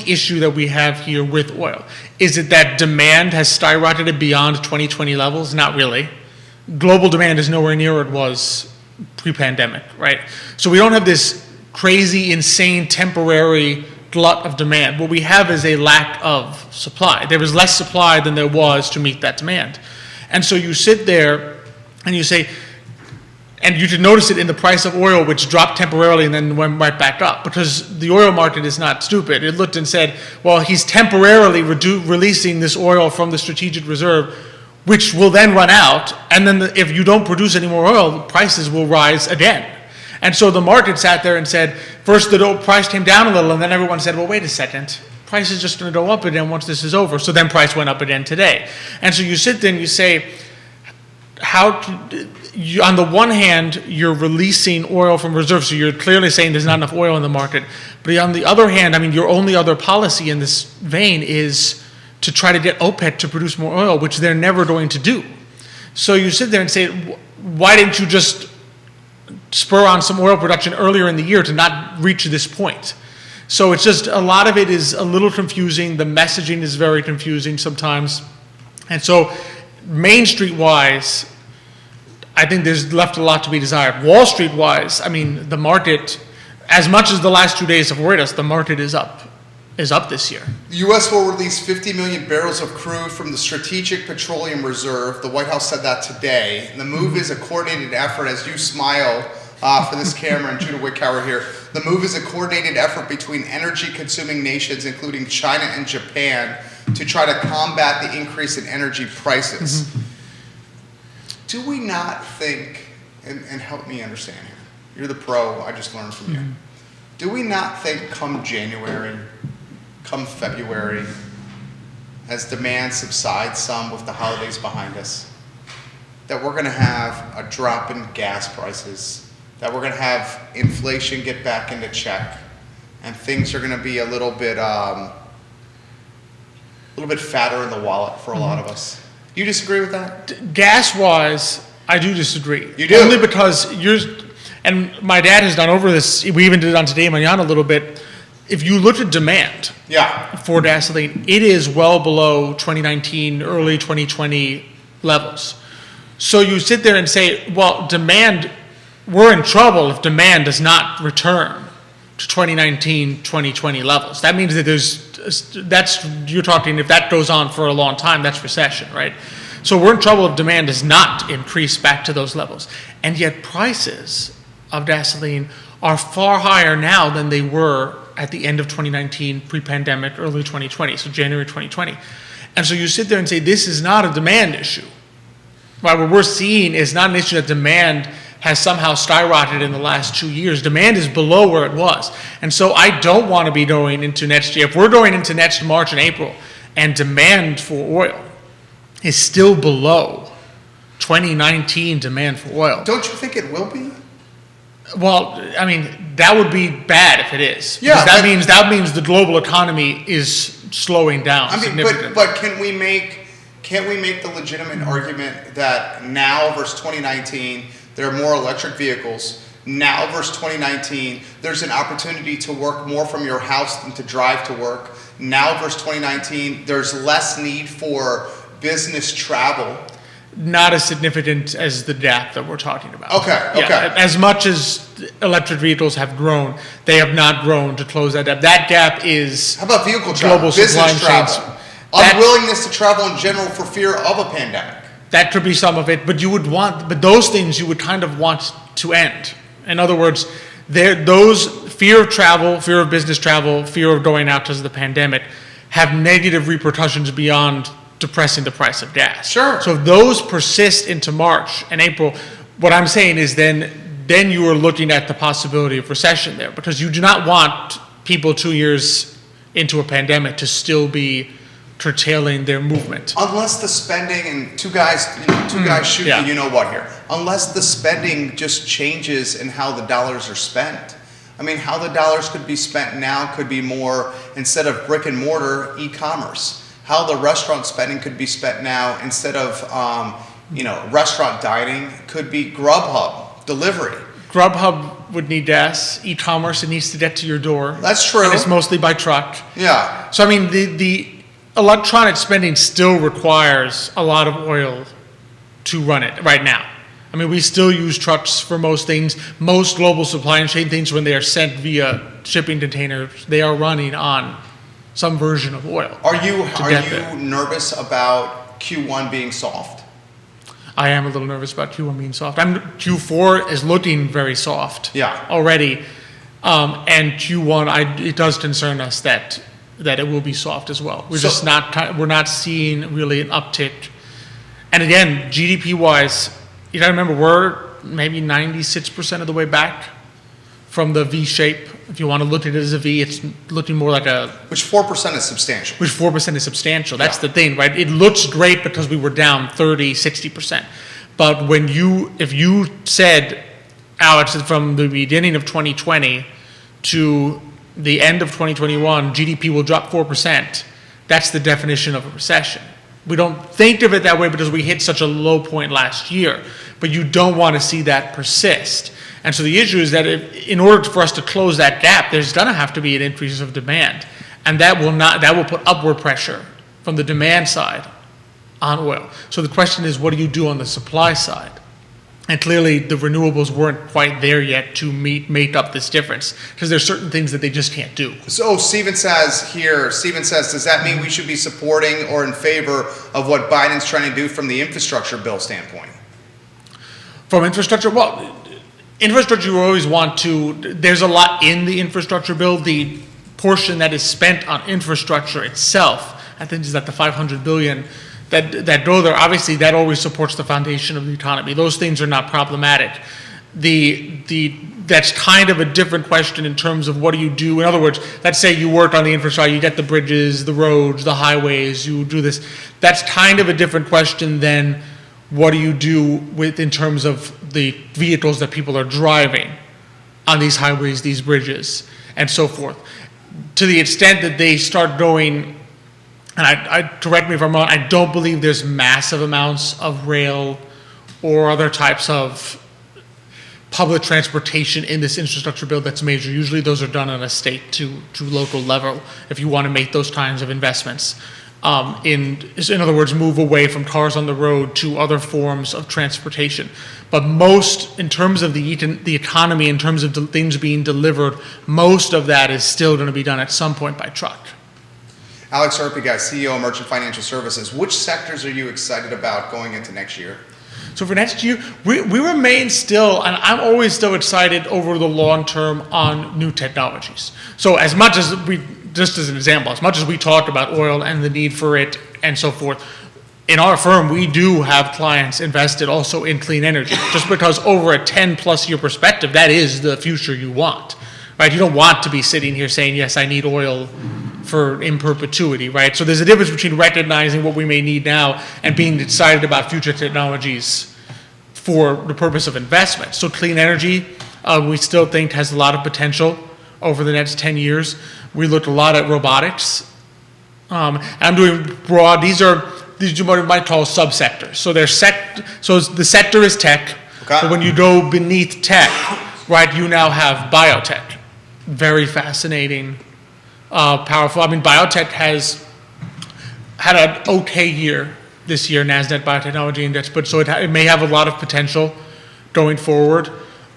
issue that we have here with oil? Is it that demand has skyrocketed beyond 2020 levels? Not really. Global demand is nowhere near what it was pre-pandemic, right? So we don't have this crazy, insane, temporary glut of demand. What we have is a lack of supply. There is less supply than there was to meet that demand. And so you sit there and you say, and you should notice it in the price of oil, which dropped temporarily and then went right back up, because the oil market is not stupid. It looked and said, well, he's temporarily releasing this oil from the strategic reserve, which will then run out, and then if you don't produce any more oil, prices will rise again. And so the market sat there and said, first the price came down a little, and then everyone said, well, wait a second, price is just going to go up again once this is over. So then price went up again today. And so you sit there and you say, on the one hand, you're releasing oil from reserves, so you're clearly saying there's not enough oil in the market. But on the other hand, your only other policy in this vein is to try to get OPEC to produce more oil, which they're never going to do. So you sit there and say, why didn't you just spur on some oil production earlier in the year to not reach this point? So it's just, a lot of it is a little confusing. The messaging is very confusing sometimes. And so Main Street wise, I think there's left a lot to be desired. Wall Street wise, the market, as much as the last 2 days have worried us, the market is up this year. The U.S. will release 50 million barrels of crude from the Strategic Petroleum Reserve. The White House said that today. And the move is a coordinated effort, as you smile for this camera, and Judah Wickhauer here. The move is a coordinated effort between energy-consuming nations, including China and Japan, to try to combat the increase in energy prices. Mm-hmm. Do we not think, and help me understand here, you're the pro, I just learned from you. Do we not think come January, come February, as demand subsides some with the holidays behind us, that we're going to have a drop in gas prices, that we're going to have inflation get back into check, and things are going to be a little bit fatter in the wallet for a lot of us? Do you disagree with that? Gas-wise, I do disagree. You do? Only because and my dad has gone over this, we even did it on Today Mañana a little bit. If you look at demand for gasoline, it is well below 2019, early 2020 levels. So you sit there and say, well, demand we're in trouble if demand does not return to 2019, 2020 levels. That means that you're talking, if that goes on for a long time, that's recession, right? So we're in trouble if demand does not increase back to those levels. And yet prices of gasoline are far higher now than they were at the end of 2019, pre-pandemic, early 2020, so January 2020. And so you sit there and say, this is not a demand issue. Right? What we're seeing is not an issue that demand has somehow skyrocketed in the last 2 years. Demand is below where it was. And so I don't want to be going into next year. If we're going into next March and April and demand for oil is still below 2019 demand for oil. Don't you think it will be? Well, I mean, that would be bad if it is. Yeah, because that means the global economy is slowing down significantly. But can't we make the legitimate argument that now versus 2019, there are more electric vehicles. Now versus 2019, there's an opportunity to work more from your house than to drive to work. Now versus 2019, there's less need for business travel. Not as significant as the gap that we're talking about. Okay. Yeah, as much as electric vehicles have grown, they have not grown to close that gap. That gap is How about vehicle travel, global business supply travel, chains. unwillingness to travel in general for fear of a pandemic? That could be some of it, but those things you would kind of want to end. In other words, those fear of travel, fear of business travel, fear of going out because of the pandemic have negative repercussions beyond depressing the price of gas. Sure. So if those persist into March and April, what I'm saying is then you are looking at the possibility of recession there, because you do not want people 2 years into a pandemic to still be curtailing their movement. Unless the spending, and two guys shoot yeah. the you know what here. Unless the spending just changes in how the dollars are spent. I mean, how the dollars could be spent now could be more, instead of brick and mortar, e-commerce. How the restaurant spending could be spent now instead of restaurant dining could be Grubhub delivery. Grubhub would need gas. E-commerce, it needs to get to your door. That's true. And it's mostly by truck. Yeah. So I mean, the electronic spending still requires a lot of oil to run it right now. I mean, we still use trucks for most things. Most global supply chain things, when they are sent via shipping containers, they are running on some version of oil. Are you nervous about Q1 being soft? I am a little nervous about Q1 being soft. Q4 is looking very soft. Yeah. Already, and Q1 it does concern us that it will be soft as well. We're not seeing really an uptick. And again, GDP wise, you gotta remember we're maybe 96% of the way back from the V shape. If you want to look at it as a V, it's looking more like which 4% is substantial. Which 4% is substantial. That's the thing, right? It looks great because we were down 30, 60%. But if you said, Alex, from the beginning of 2020 to the end of 2021, GDP will drop 4%, that's the definition of a recession. We don't think of it that way because we hit such a low point last year, but you don't want to see that persist. And so the issue is that in order for us to close that gap, there's going to have to be an increase of demand, and that will put upward pressure from the demand side on oil. So the question is, what do you do on the supply side? And clearly, the renewables weren't quite there yet to make up this difference, because there's certain things that they just can't do. So Stephen says, does that mean we should be supporting or in favor of what Biden's trying to do from the infrastructure bill standpoint? From infrastructure, well, infrastructure you always want to, there's a lot in the infrastructure bill. The portion that is spent on infrastructure itself, I think is at the $500 billion that go there. Obviously, that always supports the foundation of the economy. Those things are not problematic. That's kind of a different question in terms of what do you do. In other words, let's say you work on the infrastructure, you get the bridges, the roads, the highways, you do this. That's kind of a different question than what do you do in terms of the vehicles that people are driving on these highways, these bridges, and so forth. To the extent that they start going, and I correct me if I'm wrong, I don't believe there's massive amounts of rail or other types of public transportation in this infrastructure bill that's major. Usually those are done on a state to local level if you want to make those kinds of investments. in other words, move away from cars on the road to other forms of transportation. But most, in terms of the economy, in terms of things being delivered, most of that is still going to be done at some point by truck. Alex Urpí, guys, CEO, Emergent Financial Services. Which sectors are you excited about going into next year? So for next year, we remain still, and I'm always still excited over the long term on new technologies. So as much as just as an example, as much as we talk about oil and the need for it and so forth, in our firm, we do have clients invested also in clean energy, just because over a 10 plus year perspective, that is the future you want, right? You don't want to be sitting here saying, yes, I need oil in perpetuity, right? So there's a difference between recognizing what we may need now and being excited about future technologies for the purpose of investment. So clean energy, we still think has a lot of potential over the next 10 years. We looked a lot at robotics. I'm doing broad, these are what you might call subsectors. So so the sector is tech, okay. But when you go beneath tech, right, you now have biotech. Very fascinating. Powerful. I mean, biotech has had an okay year this year, NASDAQ Biotechnology Index, but so it may have a lot of potential going forward.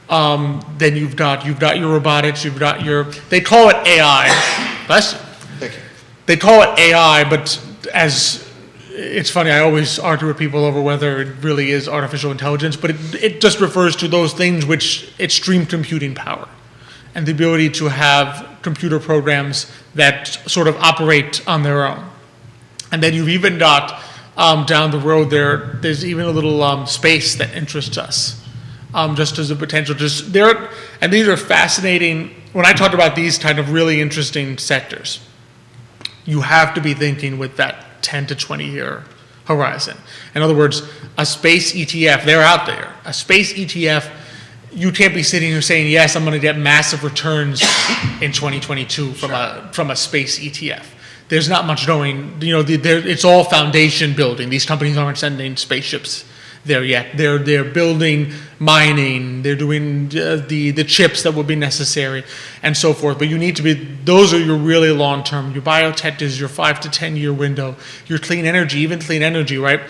Then you've got your robotics, they call it AI. Bless you. Thank you. They call it AI, but it's funny, I always argue with people over whether it really is artificial intelligence, but it just refers to those things which extreme computing power and the ability to have computer programs that sort of operate on their own. And then you've even got down the road there's even a little space that interests us, just as a potential. And these are fascinating. When I talk about these kind of really interesting sectors, you have to be thinking with that 10 to 20 year horizon. In other words, a space ETF, they're out there. A space ETF, you can't be sitting here saying, yes, I'm going to get massive returns in 2022 from a space ETF. There's not much going, it's all foundation building. These companies aren't sending spaceships there yet. They're building mining, they're doing the chips that would be necessary and so forth. But you need to those are your really long term. Your biotech is your 5 to 10 year window. Your clean energy, right?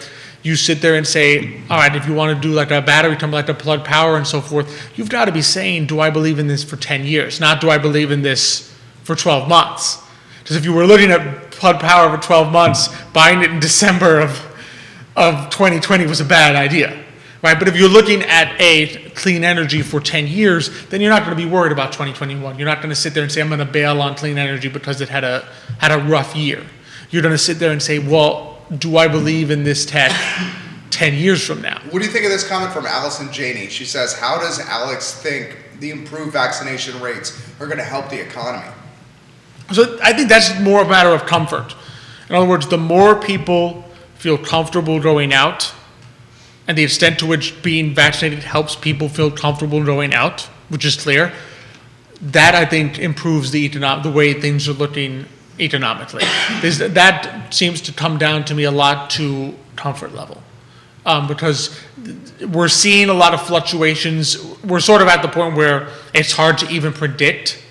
You sit there and say, all right, if you want to do like a battery company, like a plug power and so forth, you've got to be saying, do I believe in this for 10 years? Not do I believe in this for 12 months? Because if you were looking at plug power for 12 months, buying it in December of 2020 was a bad idea, right? But if you're looking at a clean energy for 10 years, then you're not going to be worried about 2021. You're not going to sit there and say, I'm going to bail on clean energy because it had a rough year. You're going to sit there and say, well, do I believe in this tech 10 years from now? What do you think of this comment from Allison Janey? She says, how does Alex think the improved vaccination rates are going to help the economy? So I think that's more a matter of comfort. In other words, the more people feel comfortable going out, and the extent to which being vaccinated helps people feel comfortable going out, which is clear, that I think improves the way things are looking economically. That seems to come down to me a lot to comfort level, because we're seeing a lot of fluctuations. We're sort of at the point where it's hard to even predict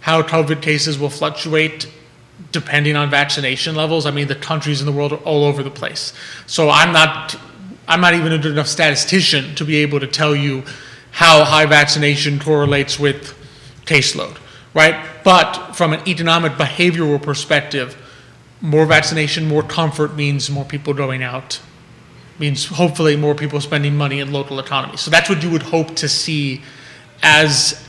how COVID cases will fluctuate depending on vaccination levels. I mean, the countries in the world are all over the place. So I'm not even a good enough statistician to be able to tell you how high vaccination correlates with caseload, right? But from an economic behavioral perspective, more vaccination, more comfort means more people going out, means hopefully more people spending money in local economies. So that's what you would hope to see as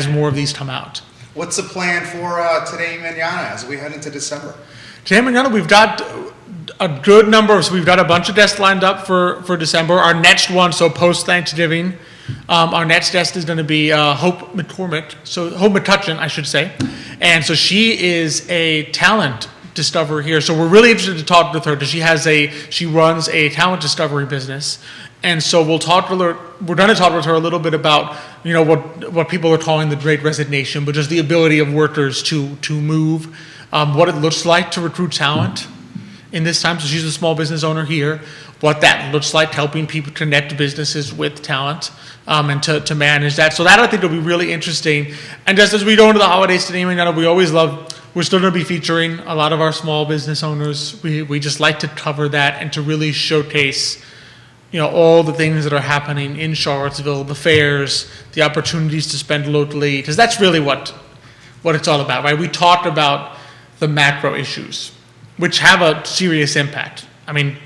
more of these come out. What's the plan for today and mañana as we head into December? Today and mañana, we've got a good number. So we've got a bunch of desks lined up for December. Our next one, so post-Thanksgiving, our next guest is going to be Hope McCutcheon, I should say. And so she is a talent discoverer here. So we're really interested to talk with her because she runs a talent discovery business. And so we're going to talk with her a little bit about, what people are calling the Great Resignation, but just the ability of workers to move, what it looks like to recruit talent in this time. So she's a small business owner here, what that looks like, helping people connect businesses with talent, and to manage that. So that I think will be really interesting. And just as we go into the holidays today, we always love we're still going to be featuring a lot of our small business owners. We just like to cover that and to really showcase, all the things that are happening in Charlottesville, the fairs, the opportunities to spend locally, because that's really what it's all about, right? We talked about the macro issues, which have a serious impact. I mean,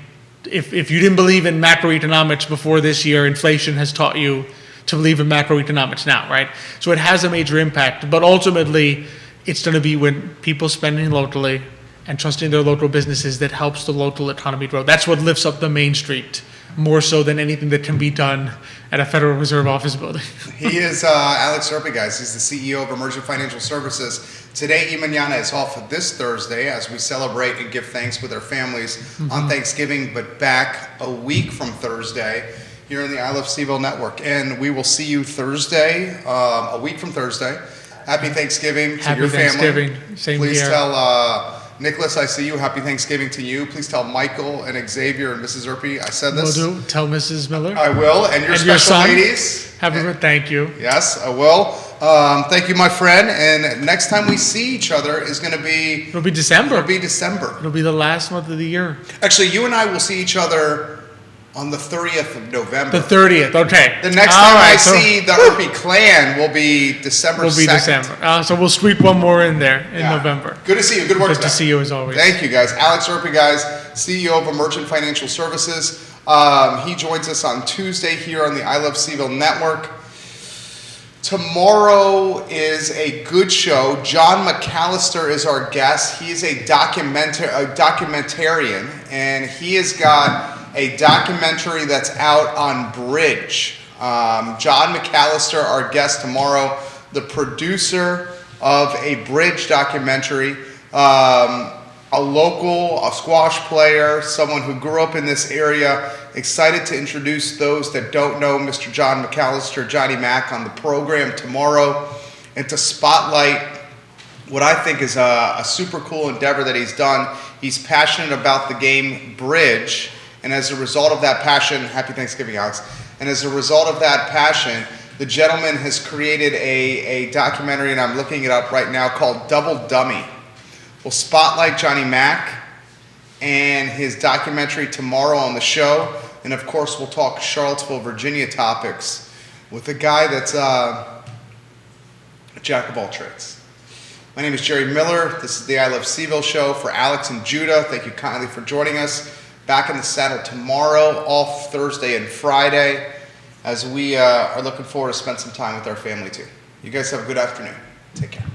if you didn't believe in macroeconomics before this year, inflation has taught you to believe in macroeconomics now, right? So it has a major impact, but ultimately it's going to be when people spending locally and trusting their local businesses that helps the local economy grow. That's what lifts up the Main Street more so than anything that can be done at a Federal Reserve office building. He is Alex Urpí, guys. He's the CEO of Emergent Financial Services. Today, y mañana is off this Thursday as we celebrate and give thanks with our families on Thanksgiving, but back a week from Thursday here in the I Love CVille Network. And we will see you Thursday, a week from Thursday. Happy Thanksgiving to your family. Happy Thanksgiving. Same Please here. tell Nicholas, I see you. Happy Thanksgiving to you. Please tell Michael and Xavier and Mrs. Urpí I said this. Will do. Tell Mrs. Miller. I will. And your And special your son. ladies. Thank you. Yes, I will. Thank you, my friend. And next time we see each other is going to be... It'll be December. It'll be December. It'll be the last month of the year. Actually, you and I will see each other on the 30th of November. The 30th, okay. The next All time I right, so see the Urpí clan will be December 2nd. Will be December. So we'll squeak one more in there in Yeah. November. Good to see you. Good work Good to today. see you as always. Thank you, guys. Alex Urpí, guys, CEO of Emergent Financial Services. He joins us on Tuesday here on the I Love CVille Network. Tomorrow is a good show. John McAllister is our guest. He is a documentarian, and he has got a documentary that's out on Bridge. John McAllister, our guest tomorrow, the producer of a Bridge documentary, a squash player, someone who grew up in this area. Excited to introduce those that don't know Mr. John McAllister, Johnny Mac, on the program tomorrow, and to spotlight what I think is a super cool endeavor that he's done. He's passionate about the game Bridge, and as a result of that passion, happy Thanksgiving, Alex, and as a result of that passion, the gentleman has created a documentary, and I'm looking it up right now, called Double Dummy. We'll spotlight Johnny Mac and his documentary tomorrow on the show. And of course, we'll talk Charlottesville, Virginia topics with a guy that's a jack of all trades. My name is Jerry Miller. This is the I Love CVille Show. For Alex and Judah, thank you kindly for joining us. Back in the saddle tomorrow, off Thursday and Friday, as we are looking forward to spend some time with our family too. You guys have a good afternoon. Take care.